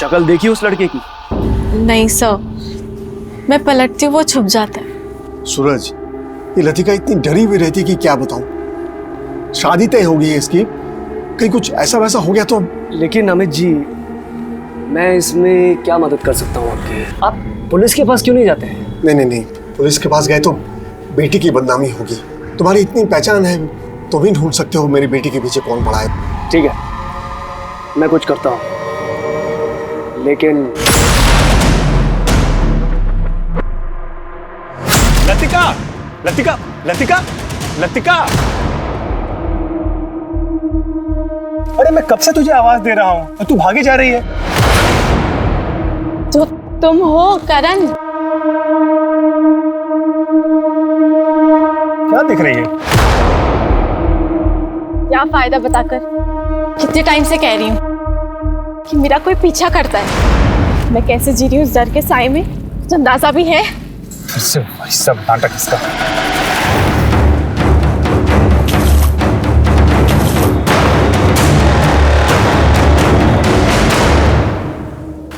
शक्ल देखी उस लड़के की? नहीं सर, मैं पलटती हूँ वो छुप जाता है। सूरज, ये लतिका इतनी डरी हुई रहती कि क्या बताऊं। शादी तय हो गई है इसकी, कहीं कुछ ऐसा वैसा हो गया तो। लेकिन अमित जी, मैं इसमें क्या मदद कर सकता हूँ आपकी? आप पुलिस के पास क्यों नहीं जाते हैं? नहीं, पुलिस के पास गए तो बेटी की बदनामी होगी। तुम्हारी इतनी पहचान है तो भी ढूंढ सकते हो मेरी बेटी के पीछे कौन पड़ा है। ठीक है, मैं कुछ करता हूँ, लेकिन लतिका, लतिका, लतिका, लतिका! अरे मैं कब से तुझे आवाज दे रहा हूँ और तू भागी जा रही है। तो तुम हो करण? क्या दिख रही है? क्या फायदा बताकर? कितने टाइम से कह रही हूँ कि मेरा कोई पीछा करता है। मैं कैसे जी रही हूँ उस डर के साए में, कुछ अंदाजा भी है? फिर से वही सब नाटक इसका।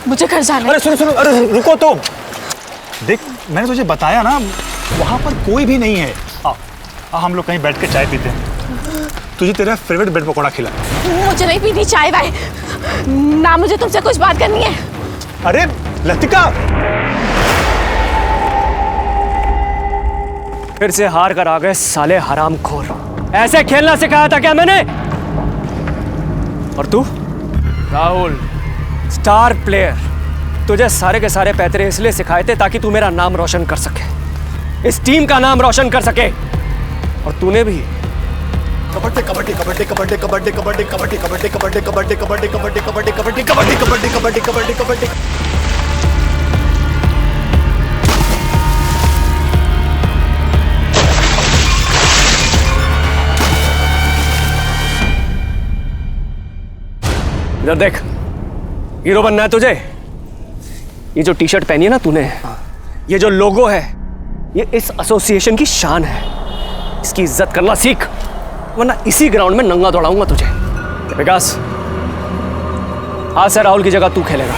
मुझे घर जाना है। अरे सुनो सुनो, अरे रुको तो। देख, मैंने तुझे बताया ना, वहां पर कोई भी नहीं है। हम लोग कहीं बैठ के चाय पीते हैं। तुझे तेरा फेवरेट ब्रेड पकौड़ा खिला। मुझे नहीं पीनी चाय वाय ना, मुझे तुमसे कुछ बात करनी है। अरे लतिका! फिर से हार कर आ गए साले हरामखोर। ऐसे खेलना सिखाया था क्या मैंने? और तू राहुल, स्टार प्लेयर, तुझे सारे के सारे पैतरे इसलिए सिखाए थे ताकि तू मेरा नाम रोशन कर सके, इस टीम का नाम रोशन कर सके। और तूने भी कबड्डी कबड्डी कबड्डी कबड्डी कबड्डी कबड्डी कबड्डी कबड्डी कबड्डी कबड्डी कबड्डी कबड्डी कबड्डी कबड्डी कबड्डी कबड्डी कबड्डी कबड्डी कबड्डी। इधर देख, हीरो बनना है तुझे? ये जो टी शर्ट पहनी है ना तूने, ये जो लोगो है, ये इस एसोसिएशन की शान है। इसकी इज्जत करना सीख, वरना इसी ग्राउंड में नंगा दौड़ाऊंगा तुझे। विकास, आज से राहुल की जगह तू खेलेगा।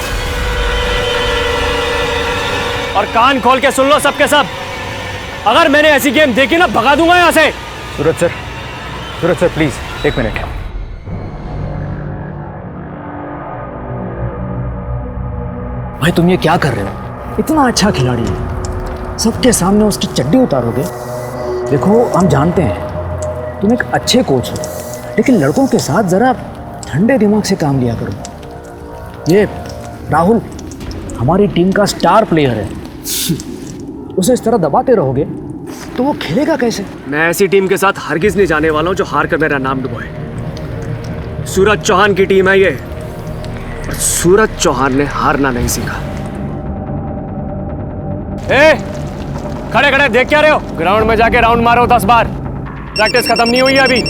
और कान खोल के सुन लो सबके सब, अगर मैंने ऐसी गेम देखी ना, भगा दूंगा यहां से। सूरज सर प्लीज एक मिनट। भाई तुम ये क्या कर रहे हो? इतना अच्छा खिलाड़ी है, सबके सामने उसकी चड्डी उतारोगे? देखो, हम जानते हैं तुम एक अच्छे कोच हो, लेकिन लड़कों के साथ जरा ठंडे दिमाग से काम लिया करो। ये राहुल हमारी टीम का स्टार प्लेयर है, उसे इस तरह दबाते रहोगे तो वो खेलेगा कैसे? मैं ऐसी टीम के साथ हरगिज नहीं जाने वाला हूं जो हार कर मेरा नाम डुबोए। सूरज चौहान की टीम है ये, और सूरज चौहान ने हारना नहीं सीखा। खड़े खड़े देख क्या रहे हो? ग्राउंड में जाके राउंड मारो 10 बार। प्रैक्टिस खत्म नहीं हुई है अभी।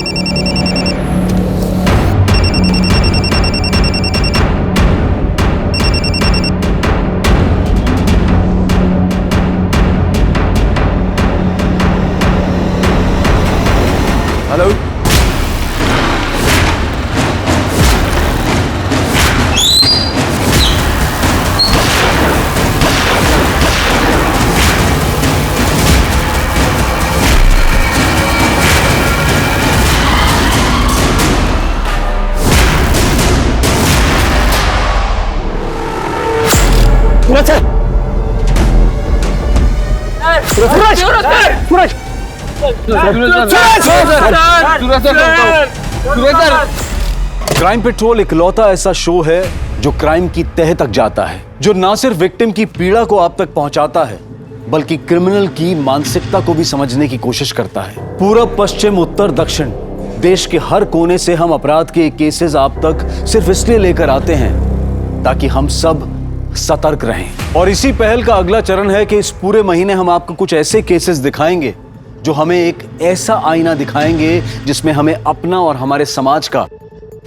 हेलो, क्राइम पेट्रोल इकलौता ऐसा शो है जो क्राइम की तह तक जाता है, जो ना सिर्फ विक्टिम की पीड़ा को आप तक पहुंचाता है, बल्कि क्रिमिनल की मानसिकता को भी समझने की कोशिश करता है। पूरब, पश्चिम, उत्तर, दक्षिण, देश के हर कोने से हम अपराध के केसेस आप तक सिर्फ इसलिए लेकर आते हैं ताकि हम सब सतर्क रहें। और इसी पहल का अगला चरण है कि इस पूरे महीने हम आपको कुछ ऐसे केसेस दिखाएंगे जो हमें एक ऐसा आईना दिखाएंगे जिसमें हमें अपना और हमारे समाज का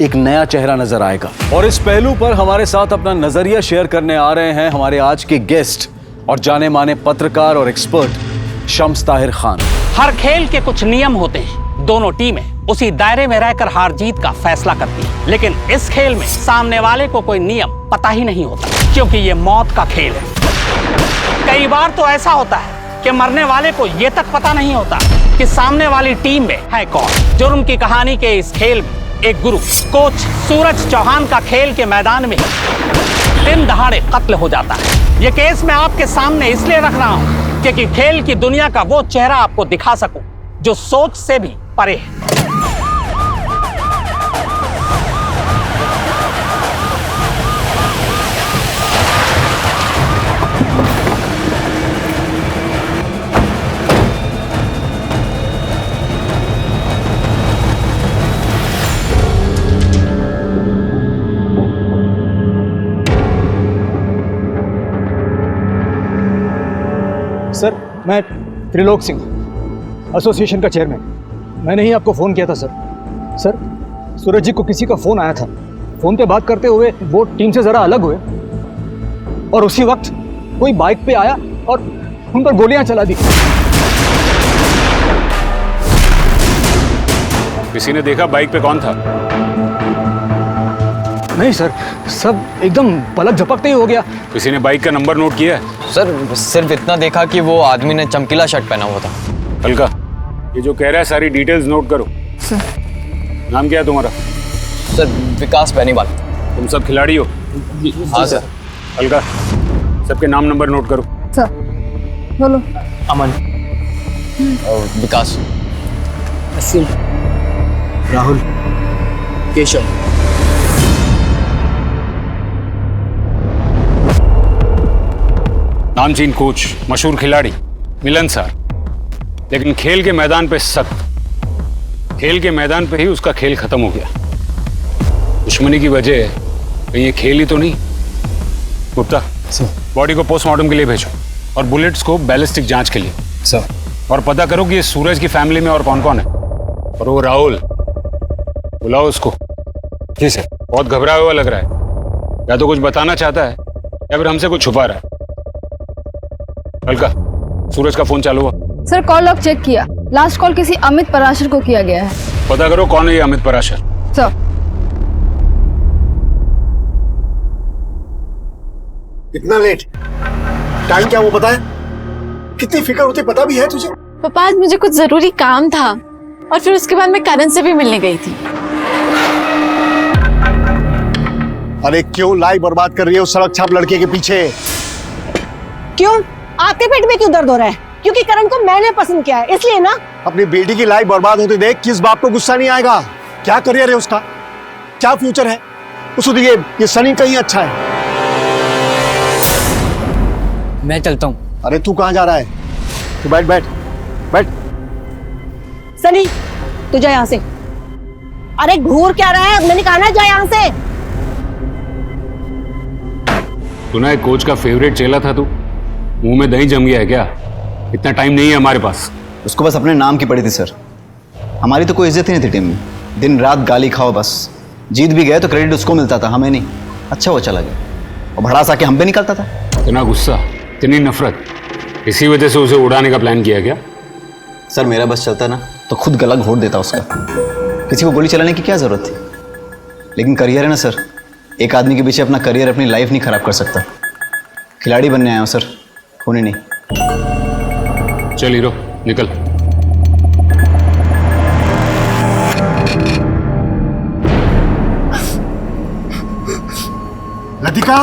एक नया चेहरा नजर आएगा। और इस पहलू पर हमारे साथ अपना नजरिया शेयर करने आ रहे हैं हमारे आज के गेस्ट और जाने माने पत्रकार और एक्सपर्ट शम्स ताहिर खान। हर खेल के कुछ नियम होते हैं, दोनों टीमें उसी दायरे में रहकर हार जीत का फैसला करती है। लेकिन इस खेल में सामने वाले को कोई नियम पता ही नहीं होता, क्योंकि ये मौत का खेल है। कई बार तो ऐसा होता है कि मरने वाले को ये तक पता नहीं होता कि सामने वाली टीम में है कौन। जुर्म की कहानी के इस खेल में एक गुरु कोच सूरज चौहान का खेल के मैदान में दिन दहाड़े कत्ल हो जाता है। ये केस मैं आपके सामने इसलिए रख रहा हूं क्योंकि खेल की दुनिया का वो चेहरा आपको दिखा सकूं जो सोच से भी परे है। सर, मैं त्रिलोक सिंह, एसोसिएशन का चेयरमैन। मैंने ही आपको फ़ोन किया था सर। सर, सूरज जी को किसी का फ़ोन आया था। फ़ोन पे बात करते हुए वो टीम से ज़रा अलग हुए और उसी वक्त कोई बाइक पे आया और उन पर गोलियां चला दी। किसी ने देखा बाइक पे कौन था? नहीं सर, सब एकदम पलक झपकते ही हो गया। किसी ने बाइक का नंबर नोट किया है? सर, सिर्फ इतना देखा कि वो आदमी ने चमकीला शर्ट पहना हुआ था। हल्का, ये जो कह रहा है सारी डिटेल्स नोट करो। सर। नाम क्या है तुम्हारा? सर, विकास बेनीवाल। तुम सब खिलाड़ी हो? हाँ सर। हल्का, सबके नाम नंबर नोट करो। सर, बोलो। अमन और विकास। असीम, राहुल, केशव। नामचीन कोच, मशहूर खिलाड़ी, मिलनसार, लेकिन खेल के मैदान पे सख्त। खेल के मैदान पे ही उसका खेल खत्म हो गया। दुश्मनी की वजह कहीं ये खेल ही तो नहीं। गुप्ता, बॉडी को पोस्टमार्टम के लिए भेजो और बुलेट्स को बैलिस्टिक जांच के लिए। सर। और पता करो कि ये सूरज की फैमिली में और कौन कौन है। और वो राहुल, बुलाओ उसको। जी सर। बहुत घबराया हुआ लग रहा है, या तो कुछ बताना चाहता है या फिर हमसे कुछ छुपा रहा है। हल्का, सूरज का फोन चालू हुआ? सर, कॉल लॉग चेक किया। लास्ट कॉल किसी अमित पराशर को किया गया है। पता करो कौन है ये अमित पराशर। सर। इतना लेट? टाइम क्या वो पता है? कितनी फिक्र होती पता भी है तुझे? पापा, आज मुझे कुछ जरूरी काम था और फिर उसके बाद मैं करण से भी मिलने गई थी। अरे क्यों लाई बर्बाद कर रही है उस सड़क छाप लड़के के पीछे? क्यों? आपके पेट में क्यों दर्द हो रहा है? क्योंकि करण को मैंने पसंद किया है, इसलिए ना। अपनी बेटी की लाइफ बर्बाद होते देख किस बाप को गुस्सा नहीं आएगा? क्या करियर है उसका, क्या फ्यूचर है? उसको ये सनी कहीं अच्छा है। मैं चलता हूँ। अरे तू कहाँ जा रहा है? तू बैठ बैठ बैठ। सनी, तू जा यहाँ से। अरे घूर क्या रहा है? मैंने कहा ना जा यहाँ से। तूने एक कोच का फेवरेट चेला था तू? मुंह में दही जम गया है क्या? इतना टाइम नहीं है हमारे पास। उसको बस अपने नाम की पड़ी थी सर। हमारी तो कोई इज्जत ही नहीं थी टीम में। दिन रात गाली खाओ बस। जीत भी गए तो क्रेडिट उसको मिलता था, हमें नहीं। अच्छा वो चला गया और भड़ास आके हम पे निकलता था। इतना गुस्सा, इतनी नफरत, इसी वजह से उसे उड़ाने का प्लान किया क्या? सर, मेरा बस चलता ना तो खुद गला घोट देता उसका। किसी को गोली चलाने की क्या जरूरत थी? लेकिन करियर है ना सर, एक आदमी के पीछे अपना करियर, अपनी लाइफ नहीं खराब कर सकता। खिलाड़ी बनने आया हूं सर, होने नहीं। चल हीरो, निकल। लतिका,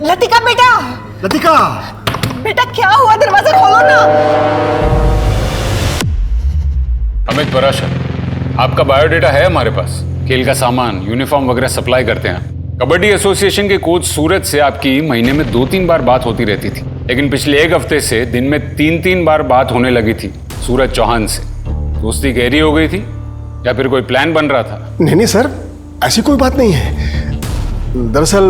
लतिका बेटा, लतिका, बेटा क्या हुआ? दरवाजा खोलो ना। अमित पराशर, आपका बायोडेटा है हमारे पास। खेल का सामान, यूनिफॉर्म वगैरह सप्लाई करते हैं। कबड्डी एसोसिएशन के कोच सूरज से आपकी महीने में 2-3 बार बात होती रहती थी, लेकिन पिछले एक हफ्ते से दिन में 3-3 बार बात होने लगी थी सूरज चौहान से। दोस्ती गहरी हो गई थी या फिर कोई प्लान बन रहा था? नहीं नहीं सर, ऐसी कोई बात नहीं है। दरअसल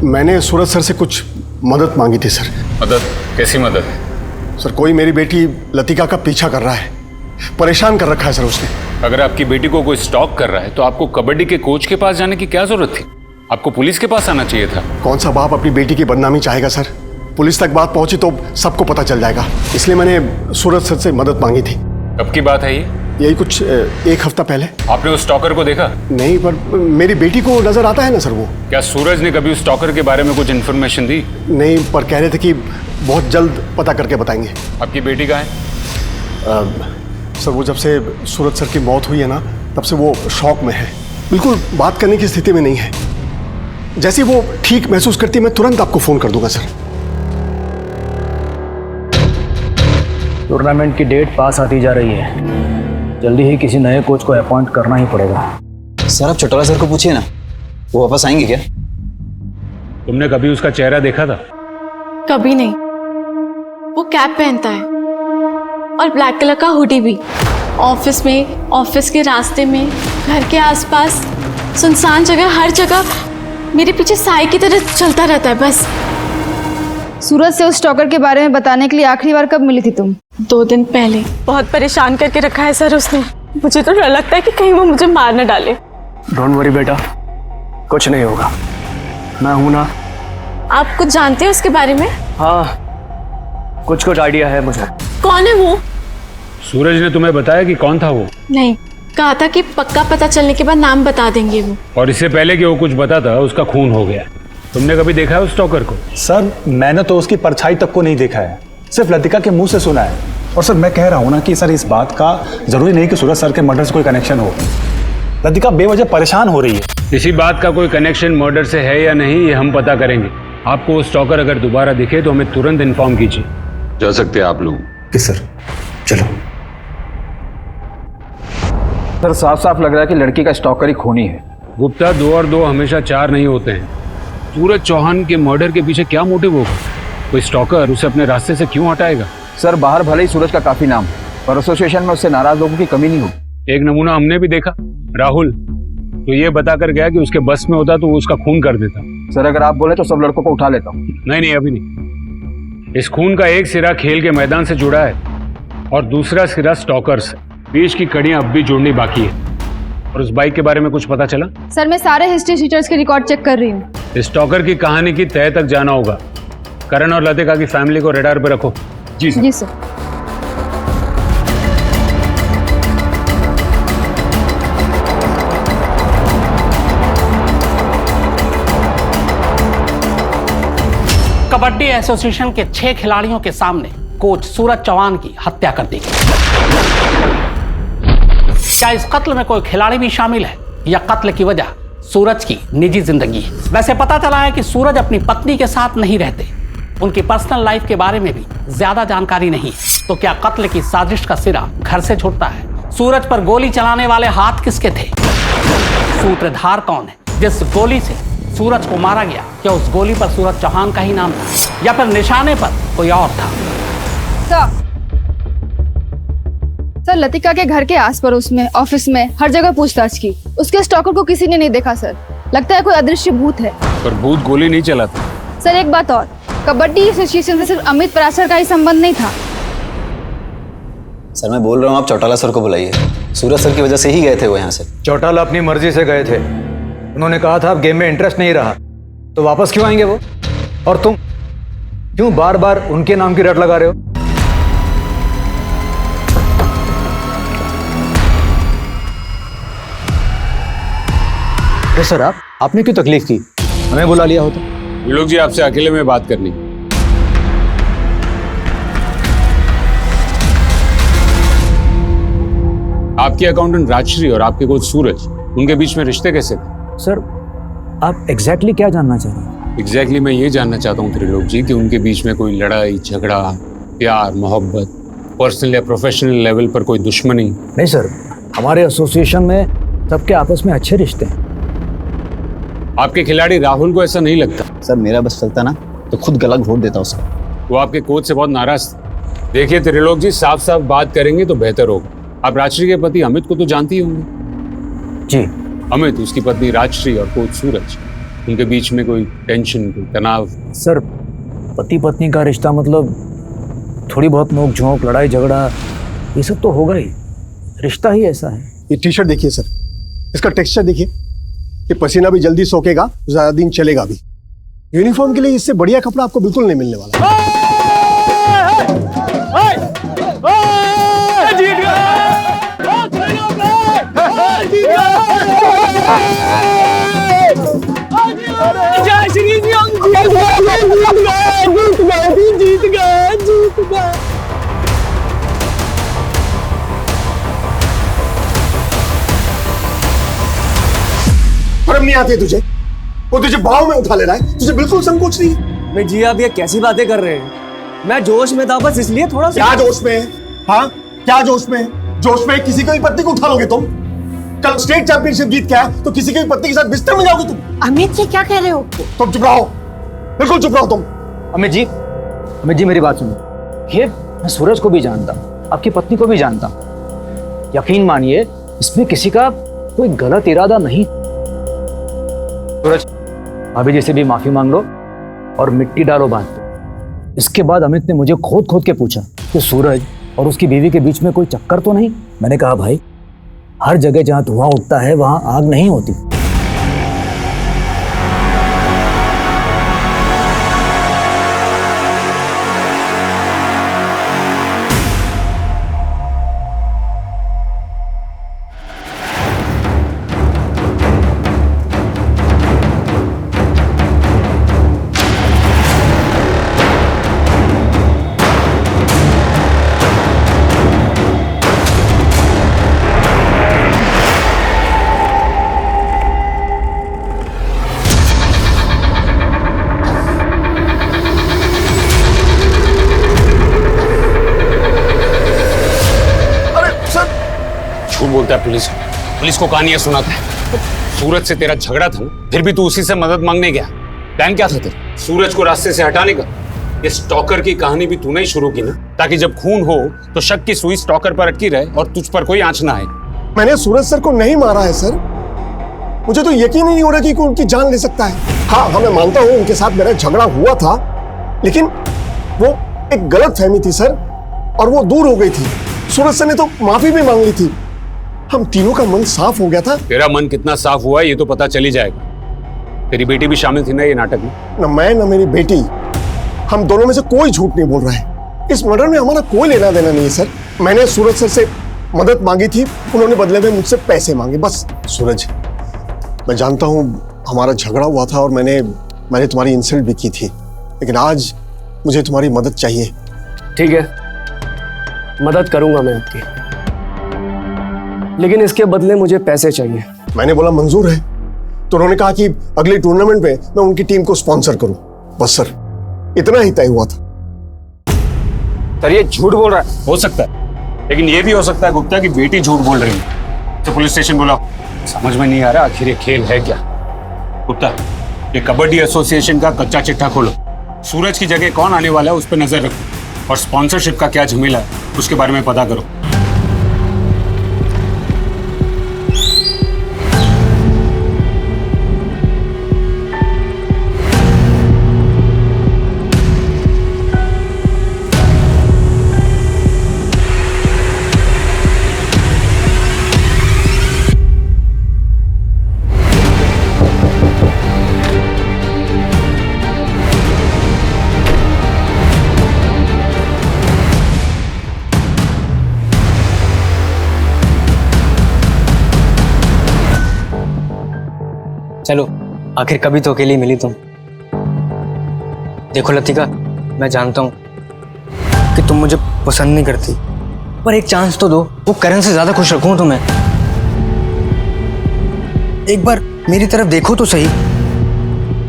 मैंने सूरज सर से कुछ मदद मांगी थी सर। मदद? कैसी मदद? सर, कोई मेरी बेटी लतिका का पीछा कर रहा है, परेशान कर रखा है सर उसने। अगर आपकी बेटी को कोई स्टॉक कर रहा है तो आपको कबड्डी के कोच के पास जाने की क्या जरूरत थी? आपको पुलिस के पास आना चाहिए था। कौन सा बाप अपनी बेटी की बदनामी चाहेगा सर? पुलिस तक बात पहुंची तो सबको पता चल जाएगा, इसलिए मैंने सूरज सर से मदद मांगी थी। कब की बात है ये? यही कुछ एक हफ्ता पहले। आपने उस स्टॉकर को देखा? नहीं, पर मेरी बेटी को नजर आता है ना सर वो। क्या सूरज ने कभी उस स्टॉकर के बारे में कुछ इन्फॉर्मेशन दी? नहीं, पर कह रहे थे कि बहुत जल्द पता करके बताएंगे। आपकी बेटी कहाँ है? सर वो जब से सूरज सर की मौत हुई है ना, तब से वो शॉक में है, बिल्कुल बात करने की स्थिति में नहीं है। जैसे वो ठीक महसूस करती है मैं तुरंत आपको फोन कर दूंगा सर। टूर्नामेंट की डेट पास आती जा रही है, जल्दी ही किसी नए कोच को अपॉइंट करना ही पड़ेगा। सर आप चौटाला सर को पूछिए ना, वो वापस आएंगे क्या? तुमने कभी उसका चेहरा देखा था? कभी नहीं। वो कैप पहनता है और ब्लैक कलर का हुडी भी। ऑफिस में, ऑफिस के रास्ते में, घर के आसपास, सुनसान जगह, हर जगह मेरे पीछे साए की तरह चलता रहता है बस। सूरज से उस स्टॉकर के बारे में बताने के लिए आखिरी बार कब मिली थी तुम? 2 दिन पहले। बहुत परेशान करके रखा है सर उसने। मुझे तो डर लगता है कि कहीं वो मुझे मार न डाले। डोंट वरी बेटा, कुछ नहीं होगा, मैं हूं ना। आप कुछ जानते हैं उसके बारे में? हाँ, कुछ आइडिया है मुझे। कौन है वो? सूरज ने तुम्हें बताया कि कौन था वो? नहीं, कहा था कि पक्का पता चलने के बाद नाम बता देंगे वो। और इससे पहले कि वो कुछ बताता उसका खून हो गया। तुमने कभी देखा है उस स्टॉकर को? सर मैंने तो उसकी परछाई तक को नहीं देखा है, सिर्फ लतिका के मुंह से सुना है। और सर मैं कह रहा हूँ ना कि सर इस बात का जरूरी नहीं कि सूरज सर के मर्डर से कोई कनेक्शन हो। लतिका बेवजह परेशान हो रही है। इसी बात का कोई कनेक्शन मर्डर से है या नहीं ये हम पता करेंगे। आपको वो स्टॉकर अगर दोबारा दिखे तो हमें तुरंत इन्फॉर्म कीजिए। जा सकते हैं आप लोग। किस सर, चलो। सर साफ साफ लग रहा है कि लड़की का स्टॉकर ही खूनी है। गुप्ता, 2 और 2 हमेशा 4 नहीं होते हैं। सूरज चौहान के मर्डर के पीछे क्या मोटिव होगा? कोई स्टॉकर उसे अपने रास्ते से क्यों हटाएगा? सर बाहर भले ही सूरज का काफी नाम, पर एसोसिएशन में उससे नाराज लोगों की कमी नहीं होगी। एक नमूना हमने भी देखा, राहुल तो ये बताकर गया कि उसके बस में होता तो वो उसका खून कर देता। सर अगर आप बोले तो सब लड़कों को उठा लेता हूँ। नहीं, अभी नहीं। इस खून का एक सिरा खेल के मैदान से जुड़ा है और दूसरा सिरा स्टॉकर से। बीच की कड़ियां अब भी जोड़नी बाकी है। और उस बाइक के बारे में कुछ पता चला? सर मैं सारे हिस्ट्री शीटर्स के रिकॉर्ड चेक कर रही हूँ। स्टॉकर की कहानी की तह तक जाना होगा। करण और लतिका की फैमिली को रडार पे रखो। जी सर। जी सर। कबड्डी एसोसिएशन के 6 खिलाड़ियों के सामने कोच सूरज चौहान की हत्या कर दी गई। क्या इस कत्ल में कोई खिलाड़ी भी शामिल है या कत्ल की वजह सूरज की निजी जिंदगी है? वैसे पता चला है कि सूरज अपनी पत्नी के साथ नहीं रहते, उनकी पर्सनल लाइफ के बारे में भी ज्यादा जानकारी नहीं है। तो क्या कत्ल की साजिश का सिरा घर से छूटता है? सूरज पर गोली चलाने वाले हाथ किसके थे? सूत्रधार कौन है? जिस गोली से सूरज को मारा गया, क्या उस गोली पर सूरज चौहान का ही नाम था या फिर निशाने पर कोई और था? सर लतिका के घर के आस पड़ोस में, ऑफिस में, हर जगह पूछताछ की। उसके स्टॉकर को किसी ने नहीं देखा सर। लगता है कोई अदृश्य भूत है। पर भूत गोली नहीं चलाता। सर एक बात और, कबड्डी एसोसिएशन से सिर्फ अमित पराशर का ही संबंध नहीं था। सर मैं बोल रहा हूँ आप चौटाला सर को बुलाइए। सूरज सर की वजह से ही गए थे वो यहाँ से। चौटाला अपनी मर्जी से गए थे। उन्होंने कहा था अब गेम में इंटरेस्ट नहीं रहा, तो वापस क्यों आएंगे वो? और तुम क्यों बार बार उनके नाम की रट लगा रहे हो? सर आपने क्यों तकलीफ की? हमें बुला लिया होता। ये लोग जी आपसे अकेले में बात करनी। आपकी अकाउंटेंट राजश्री और आपके कोच सूरज, उनके बीच में रिश्ते कैसे थे? सर आप एग्जैक्टली क्या जानना चाह रहे हैं? एग्जैक्टली मैं ये जानना चाहता हूँ त्रिलोक जी कि उनके बीच में कोई लड़ाई झगड़ा, प्यार, मोहब्बत, पर्सनल या प्रोफेशनल लेवल पर कोई दुश्मनी? नहीं सर, हमारे एसोसिएशन में सबके आपस में अच्छे रिश्ते हैं। आपके खिलाड़ी राहुल को ऐसा नहीं लगता? सर मेरा बस चलता ना तो खुद गला घोट देता उसका। वो आपके कोच से बहुत नाराज थे। देखिए त्रिलोक जी, साफ साफ बात करेंगे तो बेहतर होगा। आप राजश्री के पति अमित को तो जानती ही होंगे। जी। अमित, उसकी पत्नी राजश्री और कोच सूरज, उनके बीच में कोई टेंशन, कोई तनाव? सर पति पत्नी का रिश्ता मतलब थोड़ी बहुत नोक झोंक, लड़ाई झगड़ा, ये सब तो होगा ही। रिश्ता ही ऐसा है। ये टी शर्ट देखिए सर, इसका टेक्सचर देखिए। ये पसीना भी जल्दी सोखेगा, ज्यादा दिन चलेगा भी। यूनिफॉर्म के लिए इससे बढ़िया कपड़ा आपको बिल्कुल नहीं मिलने वाला। जय श्री जीत गए। शर्म नहीं आती तुझे? वो तुझे बाहों में उठा ले रहा है, तुझे बिल्कुल संकोच नहीं है। मैं जी आप ये कैसी बातें कर रहे हैं? मैं जोश में था बस, इसलिए थोड़ा सा। क्या जोश में है? हाँ, क्या जोश में है? जोश में किसी की भी पत्नी को उठा लोगे तुम? कल स्टेट चैंपियनशिप जीत के आया तो किसी की भी पत्नी के साथ बिस्तर में जाओगे तुम? अमित जी क्या कह रहे हो? तुम चुप रहो, बिल्कुल चुप रहो तुम। अमित जी मेरी बात सुनो। ये मैं सूरज को भी जानता हूँ, आपकी पत्नी को भी जानता हूँ। यकीन मानिए इसमें किसी का कोई गलत इरादा नहीं। सूरज, भाभी जी से भी माफी मांग लो और मिट्टी डालो बांध पे। इसके बाद अमित ने मुझे खोद खोद के पूछा कि सूरज और उसकी बीवी के बीच में कोई चक्कर तो नहीं। मैंने कहा भाई, हर जगह जहां धुआं उठता है वहां आग नहीं होती। झूठ बोलता है पुलिस को कहानियां सुनाता है। सूरज से तेरा झगड़ा था ना, फिर भी तू उसी से मदद मांगने गया। प्लान क्या था तेरा? सूरज को रास्ते से हटाने का। ये स्टॉकर की कहानी भी तूने ही शुरू की ना, ताकि जब खून हो तो शक की सुई स्टॉकर पर अटकी रहे और तुझ पर कोई आंच ना आए। मैंने सूरज सर को नहीं मारा है सर, मुझे तो यकीन ही नहीं हो रहा कि कोई उनकी जान ले सकता है। हाँ, मैं मानता हूँ उनके साथ मेरा झगड़ा हुआ था, लेकिन वो एक गलत फहमी थी सर, और वो दूर हो गई थी। सूरज सर ने तो माफी भी मांग ली थी। हम तीनों का मन साफ हो गया था। तेरा मन कितना साफ हुआ है ये तो पता चल ही जाएगा। तेरी बेटी भी शामिल थी ना ये नाटक में? न मैं न मेरी बेटी, हम दोनों में से कोई झूठ नहीं बोल रहा है। इस मर्डर में हमारा कोई लेना देना नहीं है सर। मैंने सूरज सर से मदद मांगी थी, उन्होंने बदले में मुझसे पैसे मांगे, बस। सूरज, मैं जानता हूँ हमारा झगड़ा हुआ था और मैंने तुम्हारी इंसल्ट भी की थी, लेकिन आज मुझे तुम्हारी मदद चाहिए। ठीक है, मदद करूंगा मैं आपकी, लेकिन इसके बदले मुझे पैसे चाहिए। मैंने बोला मंजूर है, तो उन्होंने कहा कि अगले टूर्नामेंट में मैं उनकी टीम को स्पॉन्सर करूं। बस सर, इतना ही तय हुआ था। सर ये झूठ बोल रहा है। हो सकता है, लेकिन ये भी हो सकता है गुप्ता की बेटी झूठ बोल रही है। तो पुलिस स्टेशन बुलाओ। समझ में नहीं आ रहा आखिर ये खेल है क्या। गुप्ता, ये कबड्डी एसोसिएशन का कच्चा चिट्ठा खोलो। सूरज की जगह कौन आने वाला है उस पर नजर रखो, और स्पॉन्सरशिप का क्या झमेला है उसके बारे में पता करो। चलो, आखिर कभी तो अकेली मिली तुम। देखो लतिका, मैं जानता हूँ कि तुम मुझे पसंद नहीं करती, पर एक चांस तो दो। वो करण से ज्यादा खुश रखूं तुम्हें। एक बार मेरी तरफ देखो तो सही,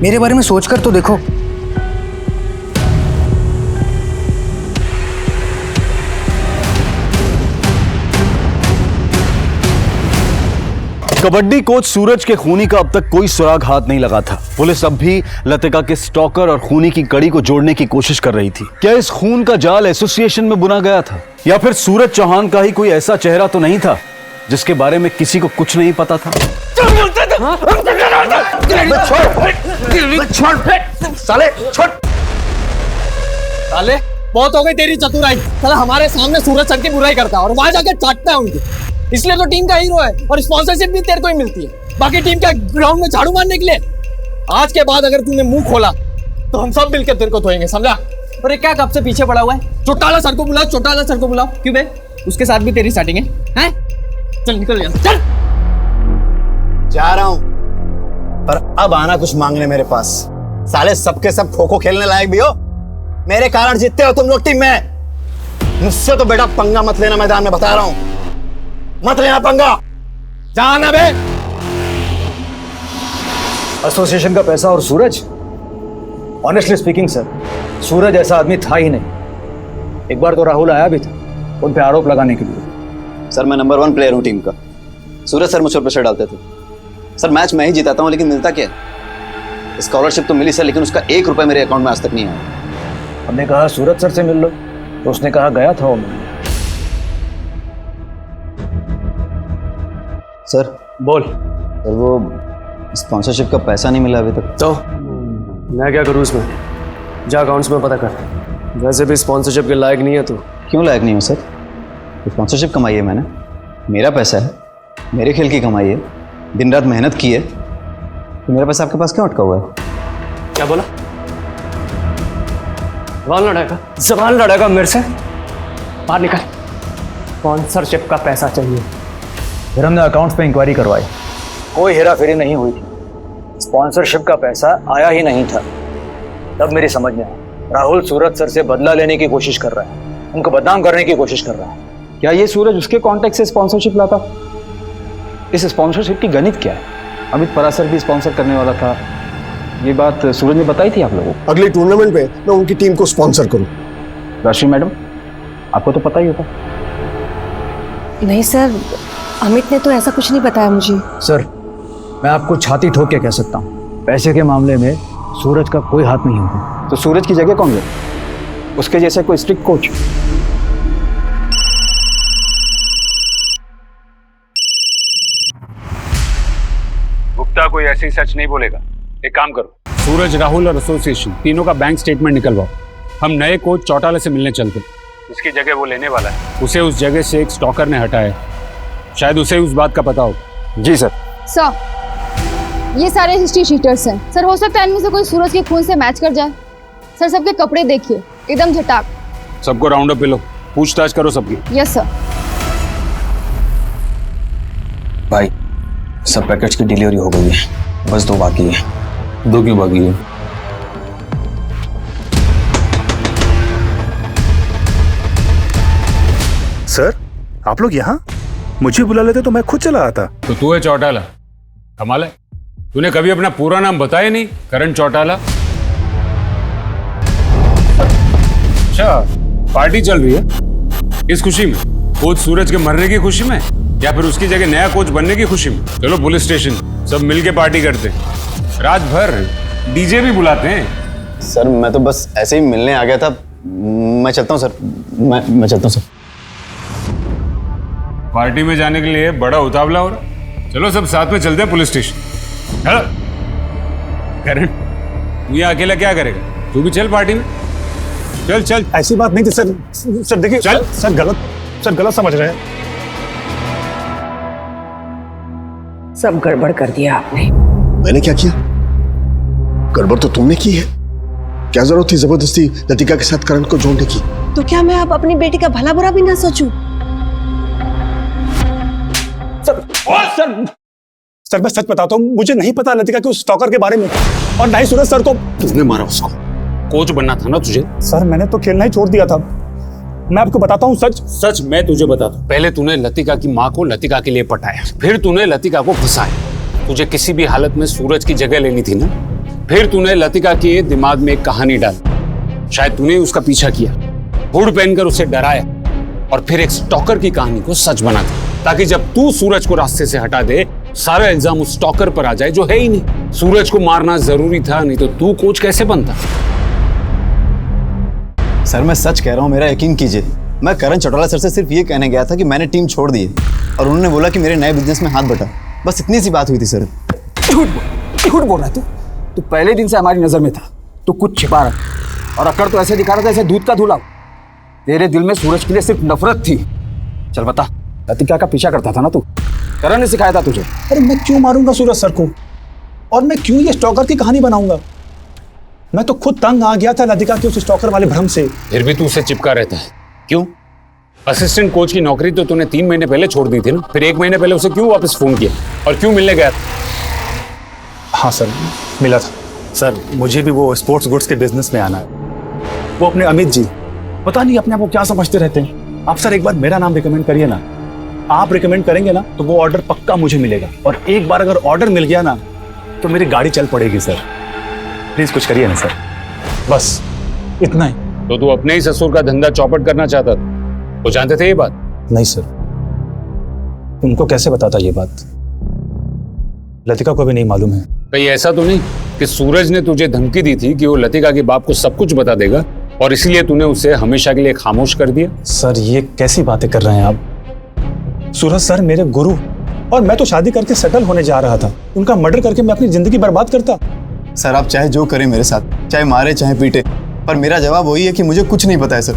मेरे बारे में सोचकर तो देखो। कबड्डी कोच सूरज के खूनी का अब तक कोई सुराग हाथ नहीं लगा था। पुलिस अब भी लतिका के स्टॉकर और खूनी की कड़ी को जोड़ने की कोशिश कर रही थी। क्या इस खून का जाल एसोसिएशन में बुना गया था, या फिर सूरज चौहान का ही कोई ऐसा चेहरा तो नहीं था जिसके बारे में किसी को कुछ नहीं पता था? साले, बहुत हो गई तेरी चतुराई। साला हमारे सामने सूरज सर की बुराई करता है और वहां जाकर चाटता है उनकी। इसलिए तो टीम का हीरो है, और स्पॉन्सरशिप भी तेरे को ही मिलती है। बाकी टीम का ग्राउंड में झाड़ू मारने के लिए। आज के बाद अगर तूने मुंह खोला तो हम सब मिलकर तेरे को धोएंगे, समझा? और ये क्या कब से पीछे पड़ा हुआ है? चौटाला सर को बुलाओ, चौटाला सर को बुलाओ। क्यों बे, उसके साथ भी तेरी सेटिंग है? चल निकल यहाँ, चल। जा रहा हूं, पर अब आना कुछ मांगने मेरे पास। साले सबके सब खो खो खेलने लायक भी हो, मेरे कारण जीतते हो तुम लोग टीम में। मुझसे तो बेटा पंगा मत लेना, मैदान में बता रहा हूं, मत लेना पंगा। जाना बे। एसोसिएशन का पैसा और सूरज, ऑनेस्टली स्पीकिंग सर, सूरज ऐसा आदमी था ही नहीं। एक बार तो राहुल आया भी था उन पे आरोप लगाने के लिए। सर मैं नंबर 1 प्लेयर हूं टीम का। सूरज सर मुझ पर प्रेशर डालते थे। सर मैच मैं ही जिताता हूं, लेकिन मिलता क्या? स्कॉलरशिप तो मिली सर, लेकिन उसका 1 रुपया मेरे अकाउंट में आज तक नहीं आया। हमने कहा सूरज सर से मिल लो, तो उसने कहा गया था वो मिलने। सर बोल। सर वो स्पॉन्सरशिप का पैसा नहीं मिला अभी तक। तो मैं क्या करूँ इसमें? जा अकाउंट्स में पता कर। वैसे भी स्पॉन्सरशिप के लायक नहीं है तू। क्यों लायक नहीं हूँ सर? स्पॉन्सरशिप कमाई है मैंने, मेरा पैसा है, मेरे खेल की कमाई है, दिन रात मेहनत की है, तो मेरा पैसा आपके पास क्यों अटका हुआ है? क्या बोला? जबान लड़ेगा मेरे से? बाहर निकल। स्पॉन्सरशिप का पैसा चाहिए। फिर हमने अकाउंट्स पे इंक्वायरी करवाई, कोई हेरा फेरी नहीं हुई थी, स्पॉन्सरशिप का पैसा आया ही नहीं था। तब मेरी समझ में आया राहुल सूरज सर से बदला लेने की कोशिश कर रहा है, उनको बदनाम करने की कोशिश कर रहा है। क्या ये सूरज उसके कॉन्टेक्ट से स्पॉन्सरशिप लाता? इस स्पॉन्सरशिप की गणित क्या है? अमित परासर भी स्पॉन्सर करने वाला था, ये बात सूरज ने बताई थी आप लोगों को? अगली टूर्नामेंट में मैं उनकी टीम को स्पॉन्सर करूं। राशि मैडम, आपको तो पता ही होगा। नहीं सर, अमित ने तो ऐसा कुछ नहीं बताया मुझे। सर मैं आपको छाती ठोक के कह सकता हूँ, पैसे के मामले में सूरज का कोई हाथ नहीं होगा। तो सूरज की जगह कौन ले? उसके जैसे कोई स्ट्रिक्ट कोच। गुप्ता कोई ऐसी सच नहीं बोलेगा। एक काम करो, सूरज, राहुल और एसोसिएशन तीनों का बैंक स्टेटमेंट निकलवाओ। हम नए कोच चौटाला से मिलने चलते। इसकी जगह वो लेने वाला है, उसे उस जगह से एक स्टॉकर ने हटाया। शायद उसे उस बात का पता हो। जी सर। सर ये सारे हिस्ट्री शीटर्स हैं सर, हो सकता है इनमें से कोई सूरज के खून से मैच कर जाए। सर सबके कपड़े देखिए, एकदम झटाक। सबको राउंड अप पे लो, पूछताछ करो सबकी। Yes sir. भाई सब पैकेट्स की डिलीवरी हो गई है, बस 2 बाकी है। 2 क्यों बाकी है? सर आप लोग यहाँ? मुझे बुला लेते तो मैं खुद चला आता। तो तू है चौटाला? कमाल है, तूने कभी अपना पूरा नाम बताया नहीं। करण चौटाला। अच्छा, पार्टी चल रही है इस खुशी में? कोच सूरज के मरने की खुशी में, या फिर उसकी जगह नया कोच बनने की खुशी में? चलो पुलिस स्टेशन, सब मिलके पार्टी करते हैं। रात भर डीजे भी बुलाते हैं। सर मैं तो बस ऐसे ही मिलने आ गया था, मैं चलता हूँ सर। मैं चलता हूँ सर। पार्टी में जाने के लिए बड़ा उतावला हो रहा। चलो सब साथ में चलते हैं पुलिस स्टेशन। चलो। करण तू यहाँ अकेला क्या करेगा? तू भी चल पार्टी में। चल चल। ऐसी बात नहीं थी सर। सर देखिए, चल। सर गलत समझ रहे हैं। सब गड़बड़ कर दिया आपने। मैंने क्या किया? गड़बड़ तो तुमने की है। क्या जरूरत थी जबरदस्ती लतिका के साथ करण को जोड़ने की? तो क्या मैं अब अपनी बेटी का भला बुरा भी ना सोचूं? सर मैं सच बताता हूँ, मुझे नहीं पता लतिका के उस स्टॉकर के बारे में, और ना ही सूरज सर को। तुमने मारा उसको? कोच बनना था ना तुझे। सर मैंने तो खेलना ही छोड़ दिया था। मैं आपको बताता हूँ सच। मैं तुझे बताता हूँ। पहले तूने लतिका की माँ को लतिका के लिए पटाया, फिर तूने लतिका को फंसाया। तुझे किसी भी हालत में सूरज की जगह लेनी थी ना। फिर तूने लतिका के दिमाग में एक कहानी डाली, शायद तूने उसका पीछा किया, हुड पहनकर उसे डराया, और फिर एक स्टॉकर की कहानी को सच बना दिया, ताकि जब तू सूरज को रास्ते से हटा दे, सारा इल्जाम उस स्टॉकर पर आ जाए जो है ही नहीं। सूरज को मारना जरूरी था, नहीं तो तू कोच कैसे बनता? सर मैं सच कह रहा हूँ, मेरा यकीन कीजिए। मैं करण चौटाला सर से सिर्फ ये कहने गया था कि मैंने टीम छोड़ दी है, और उन्होंने बोला कि मेरे नए बिजनेस में हाथ बटा। बस इतनी सी बात हुई थी सर। झूठ बोल रहा है तू पहले दिन से हमारी नजर में था। तू कुछ छिपा रहा, और अक्कर तो ऐसे दिखा रहा था जैसे दूध का धुला। तेरे दिल में सूरज के लिए सिर्फ नफरत थी। चल बता, लतिका का पीछा करता था ना तू? करण ने सिखाया था तुझे। अरे मैं क्यों मारूंगा सूरज सर को, और मैं क्यों ये स्टॉकर की कहानी बनाऊंगा? मैं तो खुद तंग आ गया था लतिका के उस स्टॉकर वाले भ्रम से। फिर भी तू उसे चिपका रहता है, क्यों? असिस्टेंट कोच की नौकरी तो तूने 3 महीने पहले छोड़ दी थी ना, फिर 1 महीने पहले उसे क्यों वापस फोन किया और क्यों मिलने गया था? हाँ सर, मिला था। सर मुझे भी वो स्पोर्ट्स गुड्स के बिजनेस में आना है। वो अपने अमित जी पता नहीं अपने आप को क्या समझते रहते हैं। आप सर एक बार मेरा नाम रिकमेंड करिए ना। आप रिकमेंड करेंगे ना तो वो ऑर्डर पक्का मुझे मिलेगा, और एक बार अगर ऑर्डर मिल गया ना तो मेरी गाड़ी चल पड़ेगी सर। प्लीज कुछ करिए ना सर, बस इतना ही। तो तू अपने ही ससुर का धंधा चौपट करना चाहता था, वो जानते थे ये बात? नहीं सर, उनको कैसे बताता ये बात? लतिका को भी नहीं मालूम है। कहीं ऐसा तो नहीं कि सूरज ने तुझे धमकी दी थी कि वो लतिका के बाप को सब कुछ बता देगा और इसीलिए तूने उसे हमेशा के लिए खामोश कर दिया? सर ये कैसी बातें कर रहे हैं आप? सूरज सर मेरे गुरु, और मैं तो शादी करके सेटल होने जा रहा था। उनका मर्डर करके मैं अपनी जिंदगी बर्बाद करता? सर आप चाहे जो करें मेरे साथ, चाहे मारे चाहे पीटे, पर मेरा जवाब वही है कि मुझे कुछ नहीं पता है सर।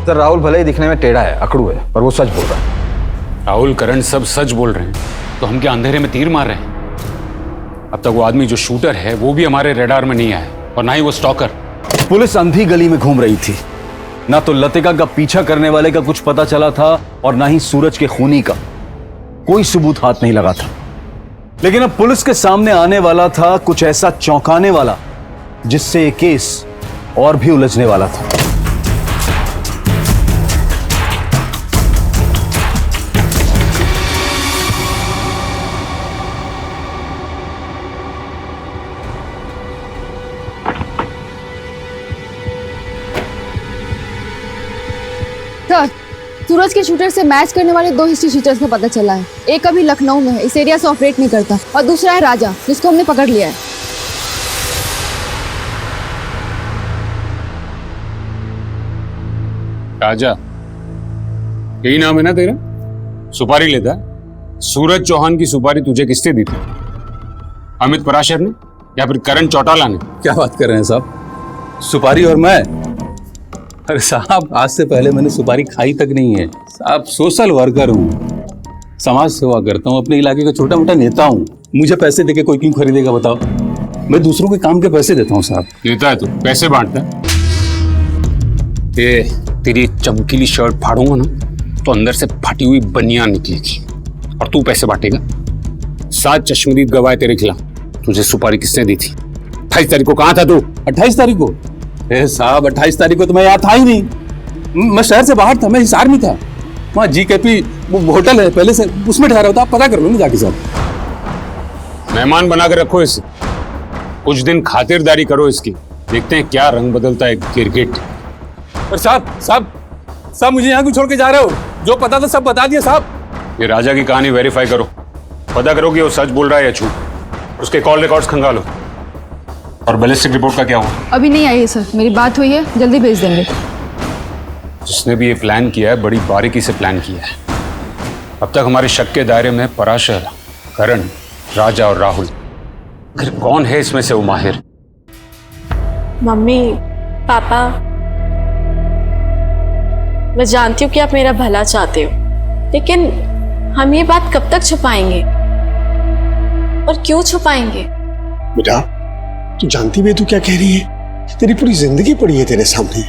सर राहुल भले ही दिखने में टेढ़ा है, अकड़ू है, पर वो सच बोल रहा है। राहुल करण सब सच बोल रहे हैं तो हम क्या अंधेरे में तीर मार रहे हैं? अब तक वो आदमी जो शूटर है वो भी हमारे रेडार में नहीं आया, और ना ही वो स्टॉकर। पुलिस अंधी गली में घूम रही थी, ना तो लतिका का पीछा करने वाले का कुछ पता चला था और ना ही सूरज के खूनी का कोई सबूत हाथ नहीं लगा था। लेकिन अब पुलिस के सामने आने वाला था कुछ ऐसा चौंकाने वाला जिससे ये केस और भी उलझने वाला था। सर, सूरज के शूटर से मैच करने वाले 2 हिस्ट्री शूटर्स का पता चला है। एक अभी लखनऊ में है, इस एरिया से ऑपरेट नहीं करता, और दूसरा है राजा, जिसको हमने पकड़ लिया है। राजा, यही नाम है ना तेरा? सुपारी लेता है? सूरज चौहान की सुपारी तुझे किसने दी थी? अमित पराशर ने या फिर करण चौटाला ने? क्या बात कर रहे हैं साहब? सुपारी और मैं? अरे साहब, आज से पहले मैंने सुपारी खाई तक नहीं है साहब। सोशल वर्कर हूँ, समाज सेवा करता हूँ, अपने इलाके का छोटा मोटा नेता हूँ। मुझे पैसे देके कोई क्यों खरीदेगा बताओ? मैं दूसरों के काम के पैसे देता हूँ साहब। नेता है तू, पैसे बांटता है। ये तेरी चमकीली शर्ट फाड़ूंगा ना तो अंदर से फटी हुई बनियान निकलेगी, और तू पैसे बांटेगा। 7 चश्मदीद गवाह तेरे खिलाफ। तुझे सुपारी किसने दी थी? 28 तारीख को कहाँ था तू? 28 तारीख को? साहब 28 तारीख को तो मैं यहाँ था ही नहीं। मैं शहर से बाहर था, मैं हिसार में था। वहाँ GKP वो होटल है पहले से, उसमें ठहरा होता। आप पता कर लो ना जाके साहब। मेहमान बना कर रखो इसे, कुछ दिन खातिरदारी करो इसकी, देखते हैं क्या रंग बदलता है गिरगिट। पर साहब मुझे यहाँ क्यों छोड़ के जा रहे हो? जो पता था सब बता दिया साहब। ये राजा की कहानी वेरीफाई करो, पता करो कि वो सच बोल रहा है या झूठ। उसके कॉल रिकॉर्ड्स खंगालो। और बैलिस्टिक रिपोर्ट का क्या हुआ? अभी नहीं आई है सर, मेरी बात हुई है, जल्दी भेज देंगे। जिसने भी ये प्लान किया है बड़ी बारीकी से प्लान किया है। अब तक हमारे शक के दायरे में पराशर, करण, राजा और राहुल। आखिर कौन है इसमें से वो माहिर? मम्मी, पापा, मैं जानती हूँ कि आप मेरा भला चाहते हो, लेकिन हम ये बात कब तक छुपाएंगे और क्यों छुपाएंगे? बेटा, तू जानती भी है तू क्या कह रही है? तेरी पूरी जिंदगी पड़ी है तेरे सामने।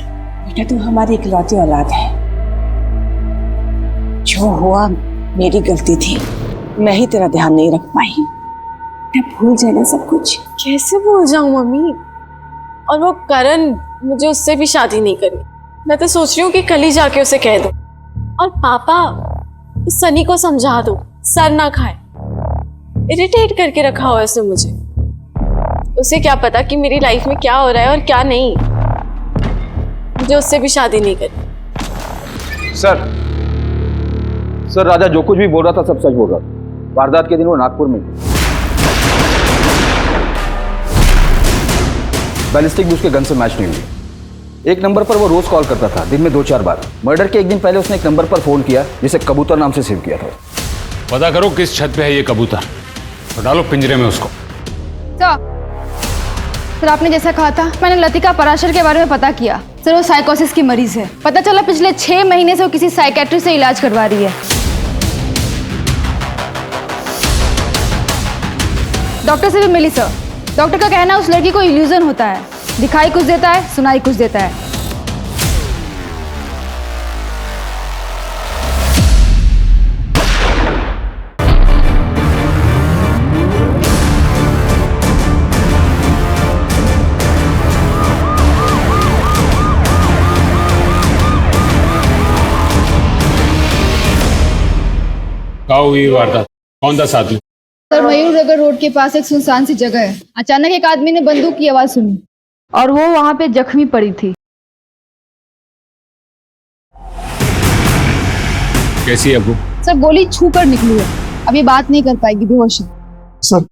बेटा तू हमारी इकलौती औलाद है। जो हुआ मेरी गलती थी, मैं ही तेरा ध्यान नहीं रख पाई। मैं भूल जाना सब कुछ। कैसे भूल जाऊं मम्मी? और वो करण, मुझे उससे भी शादी नहीं करनी। मैं तो सोच रही हूँ कि कल ही जाके उसे कह दूं। और पापा, सनी को समझा दो, सर ना खाए। इरिटेट करके रखा हुआ है उसने मुझे। उसे क्या पता कि मेरी लाइफ में क्या हो रहा है और क्या नहीं। मुझे उससे भी शादी नहीं करनी। सर राजा जो कुछ भी बोल रहा था सब सच बोल रहा था। वारदात के दिन वो नागपुर में थी। बैलिस्टिक भी उसके गन से मैच नहीं हुई। एक नंबर पर वो रोज कॉल करता था, दिन में 2-4 बार। मर्डर के एक दिन पहले उसने एक नंबर पर फोन किया जिसे कबूतर नाम से सेव किया था। पता करो किस छत पे है ये कबूतर, तो डालो पिंजरे में उसको। सर आपने जैसा कहा था, मैंने लतिका पराशर के बारे में पता किया। सर वो साइकोसिस की मरीज है। पता चला पिछले 6 महीने से वो किसी साइकेट्रिस्ट से इलाज करवा रही है। डॉक्टर से भी मिली सर। डॉक्टर का कहना है उस लड़की को इल्यूजन होता है, दिखाई कुछ देता है, सुनाई कुछ देता है। कहाँ हुई ये वारदात? कौन था साथ में? सर मयूर नगर रोड के पास एक सुनसान सी जगह है। अचानक एक आदमी ने बंदूक की आवाज सुनी और वो वहां पे जख्मी पड़ी थी। कैसी है वो? सर गोली छू कर निकली है, अभी बात नहीं कर पाएगी, बेहोश है। सर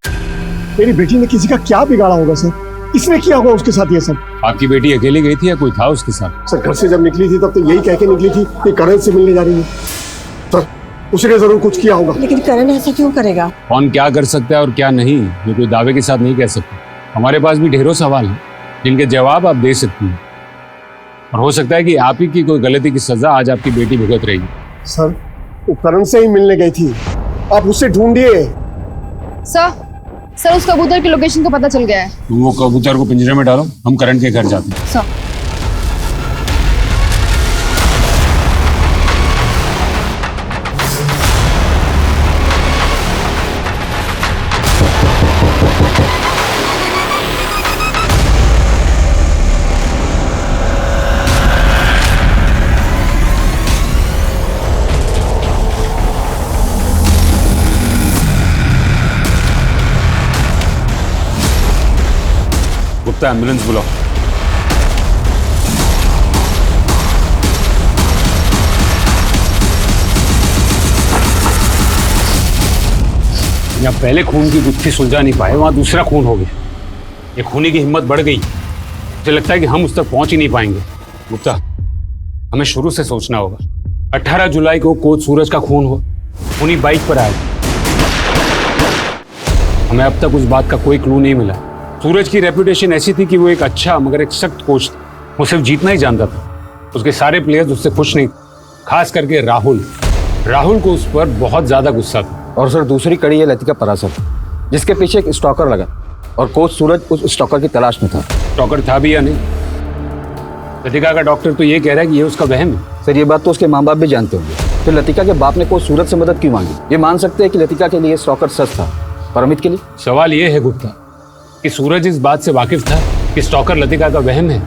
मेरी बेटी ने किसी का क्या बिगाड़ा होगा सर? किसने किया होगा उसके साथ ये सब? आपकी बेटी अकेली गई थी या कोई था उसके साथ? सर घर से जब निकली थी तब तो यही कह के निकली थी कि करण से मिलने जा रही है। सर उसने जरूर कुछ किया होगा। लेकिन करण ऐसा क्यों करेगा? कौन क्या कर सकता है और क्या नहीं, ये कोई दावे के साथ नहीं कह सकते। हमारे पास भी ढेरों सवाल हैं जिनके जवाब आप दे सकती हैं, और हो सकता है कि आप ही की कोई गलती की सजा आज आपकी बेटी भुगत रही है। सर वो करण से ही मिलने गई थी, आप उससे ढूंढिए। सर उस कबूतर की लोकेशन का पता चल गया है। तुम वो कबूतर को पिंजरे में डालो, हम करण के घर जाते हैं। सर गुप्ता एम्बुलेंस बुलाओ। यहाँ पहले खून की गुत्थी सुलझा नहीं पाए, वहां दूसरा खून हो गया। ये खूनी की हिम्मत बढ़ गई। मुझे लगता है कि हम उस तक पहुंच ही नहीं पाएंगे। गुप्ता हमें शुरू से सोचना होगा। 18 जुलाई को कोच सूरज का खून हो, खूनी बाइक पर आए। हमें अब तक उस बात का कोई क्लू नहीं मिला। सूरज की रेपुटेशन ऐसी थी कि वो एक अच्छा मगर एक सख्त कोच था। वो सिर्फ जीतना ही जानता था। उसके सारे प्लेयर्स उससे खुश नहीं, खास करके राहुल को उस पर बहुत ज्यादा गुस्सा था। और सर दूसरी कड़ी है लतिका परासर, जिसके पीछे एक स्टॉकर लगा और कोच सूरज उस स्टॉकर की तलाश में था। स्टॉकर था भी या नहीं? लतिका का डॉक्टर तो ये कह रहा है कि ये उसका वहम है। सर ये बात तो उसके माँ बाप भी जानते होंगे। फिर लतिका के बाप ने कोच सूरज से मदद क्यों मांगी? ये मान सकते हैं कि लतिका के लिए स्टॉकर सच था, पर अमित के लिए? सवाल ये है गुप्ता कि सूरज इस बात से वाकिफ था कि स्टॉकर लतिका का वहम है,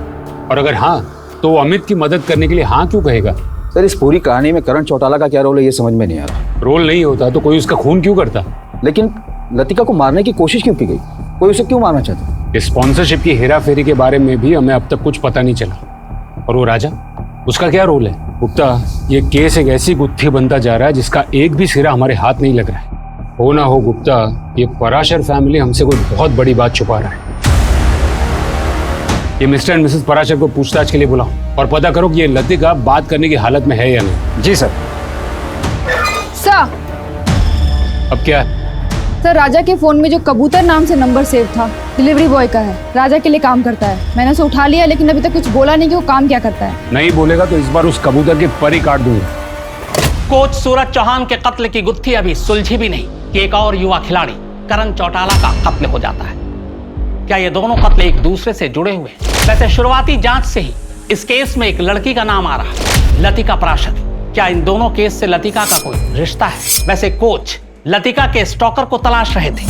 और अगर हाँ तो वो अमित की मदद करने के लिए हाँ क्यों कहेगा? सर इस पूरी कहानी में करण चौटाला का क्या रोल है ये समझ में नहीं आ रहा। रोल नहीं होता तो कोई उसका खून क्यों करता? लेकिन लतिका को मारने की कोशिश क्यों की गई? कोई उसे क्यों मारना चाहता? स्पॉन्सरशिप की हेरा फेरी के बारे में भी हमें अब तक कुछ पता नहीं चला। और वो राजा, उसका क्या रोल है? गुप्ता ये केस एक ऐसी गुत्थी बनता जा रहा है जिसका एक भी सिरा हमारे हाथ नहीं लग रहा है। हो ना हो गुप्ता, ये पराशर फैमिली हमसे कोई बहुत बड़ी बात छुपा रहा है। ये मिस्टर एंड मिसेस पराशर को पूछताछ के लिए बुलाओ और पता करो कि ये लतिका बात करने की हालत में है या नहीं। जी सर। सर अब क्या? सर राजा के फोन में जो कबूतर नाम से नंबर सेव था डिलीवरी बॉय का है, राजा के लिए काम करता है। मैंने उसे उठा लिया लेकिन अभी तक कुछ बोला नहीं कि वो काम क्या करता है। नहीं बोलेगा तो इस बार उस कबूतर के पर ही काट दूंगा। कोच सूरज चौहान के कत्ल की गुत्थी अभी सुलझी भी नहीं कि एक और युवा खिलाड़ी करण चौटाला का कत्ल हो जाता है। क्या ये दोनों कत्ल एक दूसरे से जुड़े हुए? वैसे शुरुआती जांच से ही इस केस में एक लड़की का नाम आ रहा है, लतिका पराशर। क्या इन दोनों केस से लतिका का कोई रिश्ता है? वैसे कोच लतिका के स्टॉकर को तलाश रहे थे,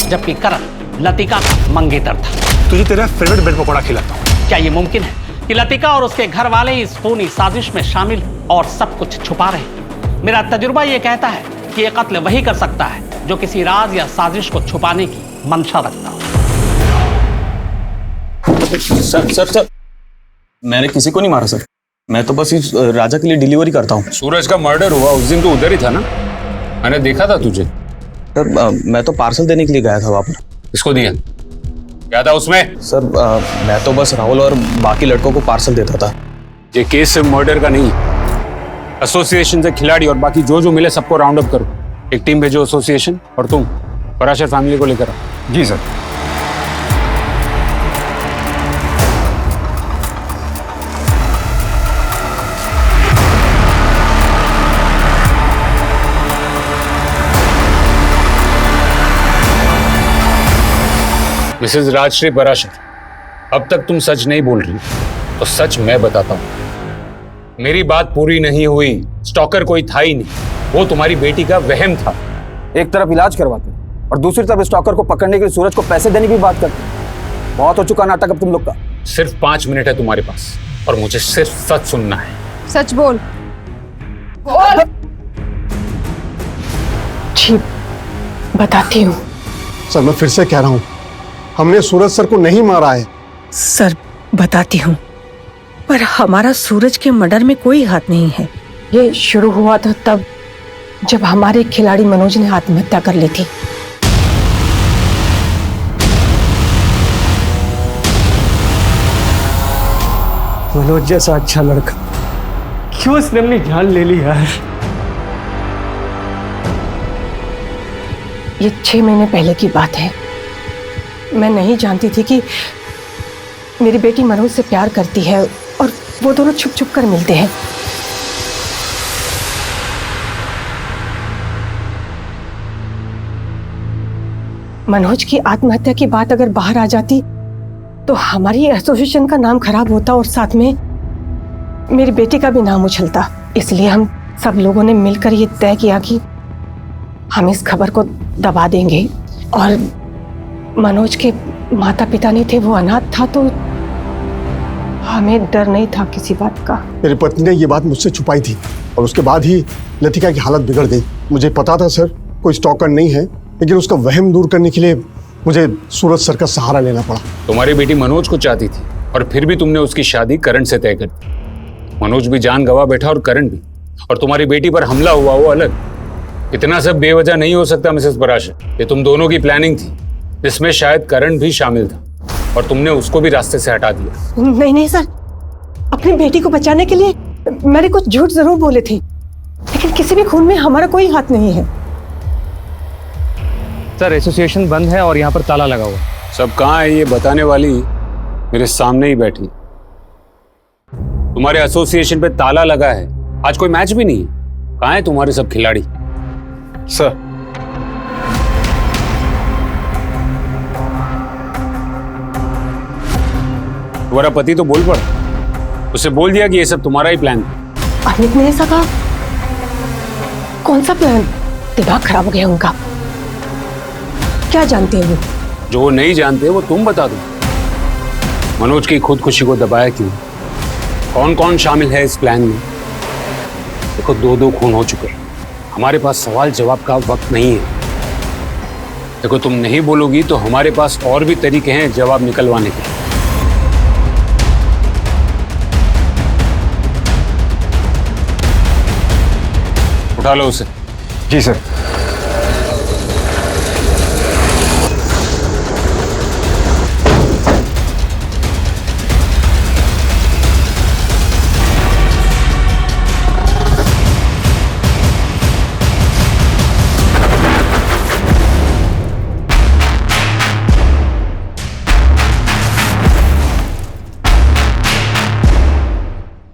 जबकि करण लतिका का मंगेतर था। तुझे तेरा फेवरेट ब्रेड पकौड़ा खिलाता हूँ। क्या ये मुमकिन है कि लतिका और उसके घर वाले इस खूनी साजिश में शामिल और सब कुछ छुपा रहे? मेरा तजुर्बा ये कहता है कि ये कत्ल वही कर सकता है जो किसी राज या साजिश को छुपाने की मंशा रखता हो। सर मैंने किसी को नहीं मारा सर। मैं तो बस इस राजा के लिए डिलीवरी करता हूँ। सूरज का मर्डर हुआ उस दिन तो उधर ही था ना? मैंने देखा था तुझे। सर मैं तो पार्सल देने के लिए गया था वहाँ पर। किसको दिया? क्या था उसमें? सर मैं तो बस राहुल और बाकी लड़कों को पार्सल देता था। ये केस सिर्फ मर्डर का नहीं, एसोसिएशन से खिलाड़ी और बाकी जो मिले सबको राउंड अप करो। एक टीम भेजो एसोसिएशन, और तुम पराशर फैमिली को लेकर आओ। जी सर। मिसेस राजश्री पराशर, अब तक तुम सच नहीं बोल रही, तो सच मैं बताता हूं। मेरी बात पूरी नहीं हुई। स्टॉकर कोई था ही नहीं, वो तुम्हारी बेटी का वहम था। एक तरफ इलाज करवाते और दूसरी तरफ स्टॉकर को पकड़ने के लिए सूरज को पैसे देने की बात करते। बहुत हो चुका नाटक अब तुम लोग का। सिर्फ 5 मिनट है तुम्हारे पास और मुझे सिर्फ सच सुनना है। सच बोल। जी बताती हूँ। सर मैं फिर से कह रहा हूँ, हमने सूरज सर को नहीं मारा है। सर बताती हूँ, पर हमारा सूरज के मर्डर में कोई हाथ नहीं है। ये शुरू हुआ था तब जब हमारे खिलाड़ी मनोज ने आत्महत्या कर ली थी। मनोज जैसा अच्छा लड़का क्यों उसने अपनी जान ले ली यार? ये 6 महीने पहले की बात है। मैं नहीं जानती थी कि मेरी बेटी मनोज से प्यार करती है और वो दोनों छुप छुप कर मिलते हैं। मनोज की आत्महत्या की बात अगर बाहर आ जाती तो हमारी एसोसिएशन का नाम खराब होता और साथ में मेरी बेटी का भी नाम उछलता। इसलिए हम सब लोगों ने मिलकर ये तय किया कि हम इस खबर को दबा देंगे। और मनोज के माता पिता नहीं थे, वो अनाथ था, तो हमें डर नहीं था किसी बात का। मेरी पत्नी ने ये बात मुझसे छुपाई थी और उसके बाद ही लतिका की हालत बिगड़ गई। मुझे पता था सर कोई स्टॉकर नहीं है, लेकिन उसका वहम दूर करने के लिए मुझे सूरज सर का सहारा लेना पड़ा। तुम्हारी बेटी मनोज को चाहती थी और फिर भी तुमने उसकी शादी करण से तय कर दी। मनोज भी जान गवा बैठा और करण भी, और तुम्हारी बेटी पर हमला हुआ वो अलग। इतना सब बेवजह नहीं हो सकता मिसेस पराशर। ये तुम दोनों की प्लानिंग थी, जिसमें शायद करण भी शामिल था और तुमने उसको भी रास्ते से हटा दिया। नहीं नहीं सर, अपनी बेटी को बचाने के लिए मैंने कुछ झूठ जरूर बोले थे, लेकिन किसी भी खून में हमारा कोई हाथ नहीं है। सर एसोसिएशन बंद है और यहाँ पर ताला लगा हुआ है। सब कहाँ है ये बताने वाली मेरे सामने ही बैठी। तुम्हारे एसोसिएशन पे ताला लगा है, आज कोई मैच भी नहीं है। कहाँ है तुम्हारे सब खिलाड़ी? सर तुम्हारा पति तो बोल पड़ा, उसे बोल दिया कि ये सब तुम्हारा ही प्लान था। अमित ने ऐसा कहा? कौन सा प्लान? दिमाग खराब हो गया उनका। क्या जानते हैं वो? जो वो नहीं जानते वो तुम बता दो। मनोज की खुदकुशी को दबाया क्यों? कौन कौन शामिल है इस प्लान में? देखो 2 खून हो चुके हैं, हमारे पास सवाल जवाब का वक्त नहीं है। देखो तुम नहीं बोलोगी तो हमारे पास और भी तरीके हैं जवाब निकलवाने के। उठा लो उसे। जी सर।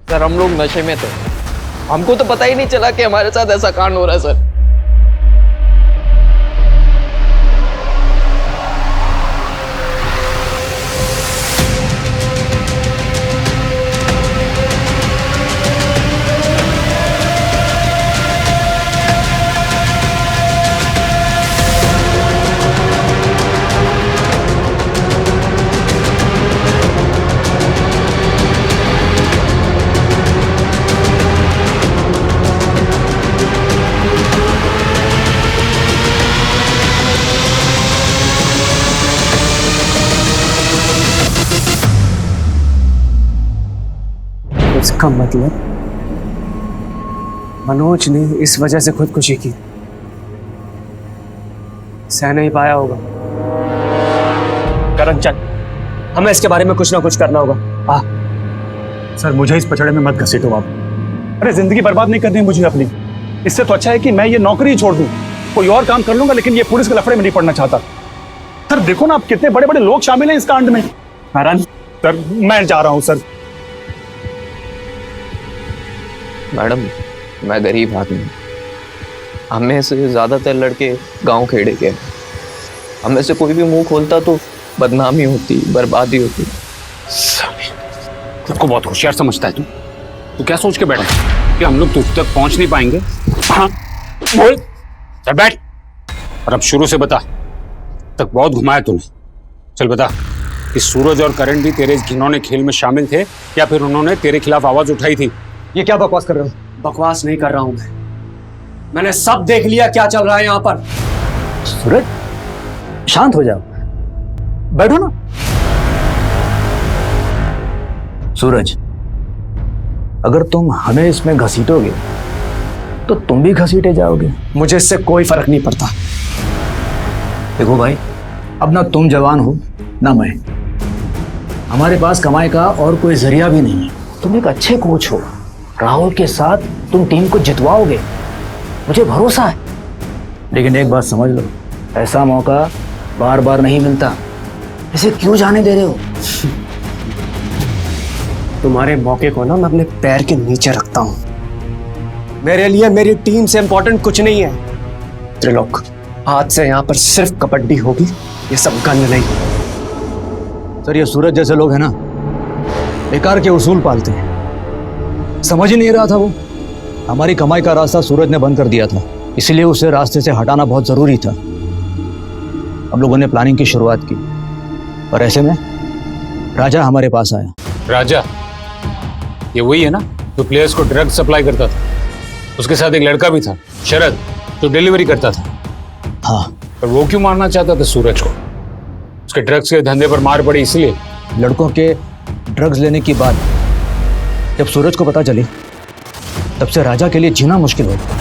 सर हम लोग नशे में थे, हमको तो पता ही नहीं चला कि हमारे साथ ऐसा कांड हो रहा है सर। इसका मतलब मनोज ने इस वजह से खुदकुशी की, सह नहीं पाया होगा। करण चल, हमें इसके बारे में कुछ ना कुछ करना होगा। सर मुझे इस पचड़े में मत घसीटो आप। अरे जिंदगी बर्बाद नहीं करनी मुझे अपनी। इससे तो अच्छा है कि मैं ये नौकरी ही छोड़ दूं, कोई और काम कर लूंगा, लेकिन ये पुलिस के लफड़े में नहीं पड़ना चाहता। सर देखो ना आप, कितने बड़े बड़े लोग शामिल हैं इस कांड में। करण सर मैं जा रहा हूं सर। मैडम मैं गरीब आदमी, हम में से ज्यादातर लड़के गांव खेड़े के, हम में से कोई भी मुंह खोलता तो बदनामी होती, बर्बादी होती। खुद को बहुत होशियार समझता है तू क्या सोच के बैठा कि हम लोग तुझ तक पहुंच नहीं पाएंगे? हाँ बोल, चल बैठ। और अब शुरू से बता, तक बहुत घुमाया तूने। चल बता कि सूरज और करण भी तेरे घिनौने खेल में शामिल थे या फिर उन्होंने तेरे खिलाफ आवाज उठाई थी? ये क्या बकवास कर रहे हो? बकवास नहीं कर रहा हूं मैं। मैंने सब देख लिया क्या चल रहा है यहां पर। सूरज, शांत हो जाओ, बैठो ना। सूरज, अगर तुम हमें इसमें घसीटोगे तो तुम भी घसीटे जाओगे। मुझे इससे कोई फर्क नहीं पड़ता। देखो भाई, अब ना तुम जवान हो ना मैं, हमारे पास कमाई का और कोई जरिया भी नहीं है। तुम एक अच्छे कोच हो, राहुल के साथ तुम टीम को जितवाओगे, मुझे भरोसा है। लेकिन एक बात समझ लो, ऐसा मौका बार बार नहीं मिलता, इसे क्यों जाने दे रहे हो? तुम्हारे मौके को ना मैं अपने पैर के नीचे रखता हूं। मेरे लिए मेरी टीम से इंपॉर्टेंट कुछ नहीं है। त्रिलोक, आज से यहां पर सिर्फ कबड्डी होगी, ये सब गन नहीं। सर, ये सूरज जैसे लोग हैं ना, बेकार के उसूल पालते हैं। समझ ही नहीं रहा था वो, हमारी कमाई का रास्ता सूरज ने बंद कर दिया था, इसलिए उसे रास्ते से हटाना बहुत जरूरी था। हम लोगों ने प्लानिंग की शुरुआत की और ऐसे में राजा हमारे पास आया। राजा, ये वही है ना जो प्लेयर्स को ड्रग सप्लाई करता था? उसके साथ एक लड़का भी था, शरद, जो डिलीवरी करता था। हाँ। पर वो क्यों मारना चाहता था सूरज को? उसके ड्रग्स के धंधे पर मार पड़ी इसलिए? लड़कों के ड्रग्स लेने की बात जब सूरज को पता चली, तब से राजा के लिए जीना मुश्किल हो गया।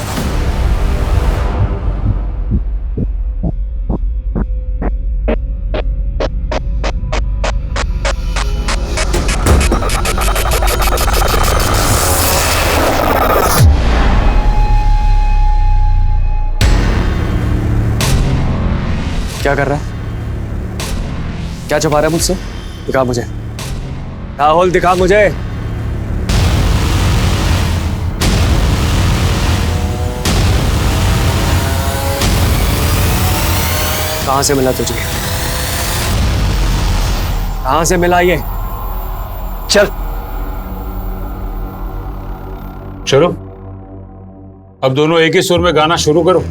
क्या कर रहा है? क्या छुपा रहा है मुझसे? दिखा मुझे। राहुल, दिखा मुझे। कहां से मिला तुझे? कहां से मिला ये? चल चलो, अब दोनों एक ही सुर में गाना शुरू करो।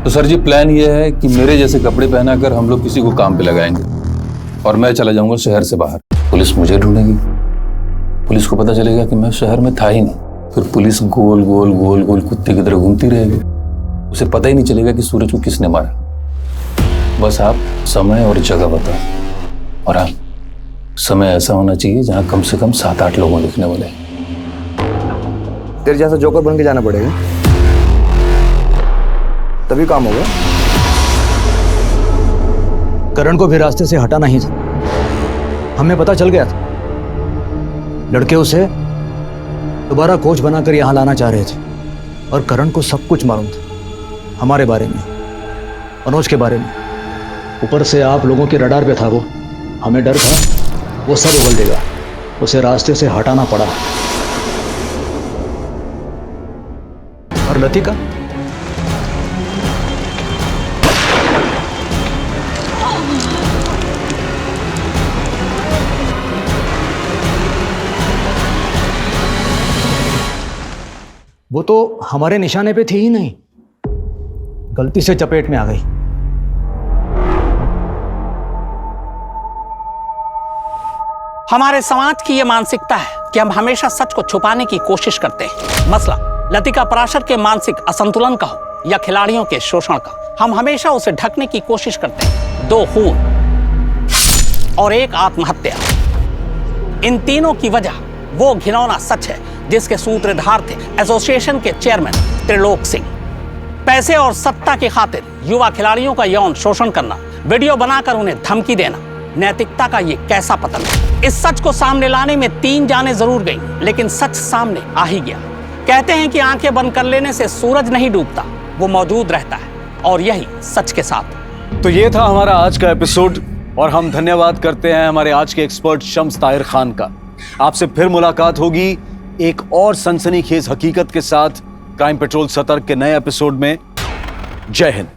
तो सर जी, प्लान ये है कि मेरे जैसे कपड़े पहनाकर हम लोग किसी को काम पे लगाएंगे और मैं चला जाऊंगा शहर से बाहर। पुलिस मुझे ढूंढेगी, पुलिस को पता चलेगा कि मैं शहर में था ही नहीं। फिर पुलिस गोल गोल गोल गोल कुत्ते की तरह घूमती रहेगी, उसे पता ही नहीं चलेगा कि सूरज को किसने मारा। बस आप समय और जगह बताओ, और हाँ, समय ऐसा होना चाहिए जहाँ कम से कम 7-8 लोगों लिखने वाले। तेरे जैसा जोकर बन के जाना पड़ेगा, तभी काम होगा। करण को भी रास्ते से हटाना ही था, हमें पता चल गया था। लड़के उसे दोबारा कोच बनाकर यहां लाना चाह रहे थे, और करण को सब कुछ मालूम था, हमारे बारे में, मनोज के बारे में। ऊपर से आप लोगों के रडार पे था वो, हमें डर था वो सब उगल देगा, उसे रास्ते से हटाना पड़ा। और लतिका, वो तो हमारे निशाने पे थी ही नहीं, गलती से चपेट में आ गई। हमारे समाज की ये मानसिकता है कि हम हमेशा सच को छुपाने की कोशिश करते हैं। मसला लतिका पराशर के मानसिक असंतुलन का हो या खिलाड़ियों के शोषण का, हम हमेशा उसे ढकने की कोशिश करते हैं। 2 खून और 1 आत्महत्या, इन तीनों की वजह वो घिनौना सच है जिसके सूत्रधार थे एसोसिएशन के चेयरमैन त्रिलोक सिंह। पैसे और सत्ता की खातिर युवा खिलाड़ियों का यौन शोषण करना, वीडियो बनाकर उन्हें धमकी देना, नैतिकता का ये कैसा पतन है। इस सच को सामने लाने में 3 जानें जरूर गईं, लेकिन सच सामने आ ही गया। कहते हैं कि आंखें बंद कर लेने से सूरज नहीं डूबता, वो मौजूद रहता है, और यही सच के साथ। तो ये था हमारा आज का एपिसोड, और हम धन्यवाद करते हैं हमारे आज के एक्सपर्ट शम्स ताहिर खान का। आपसे फिर मुलाकात होगी एक और सनसनीखेज हकीकत के साथ क्राइम पेट्रोल सतर्क के नए एपिसोड में। जय हिंद।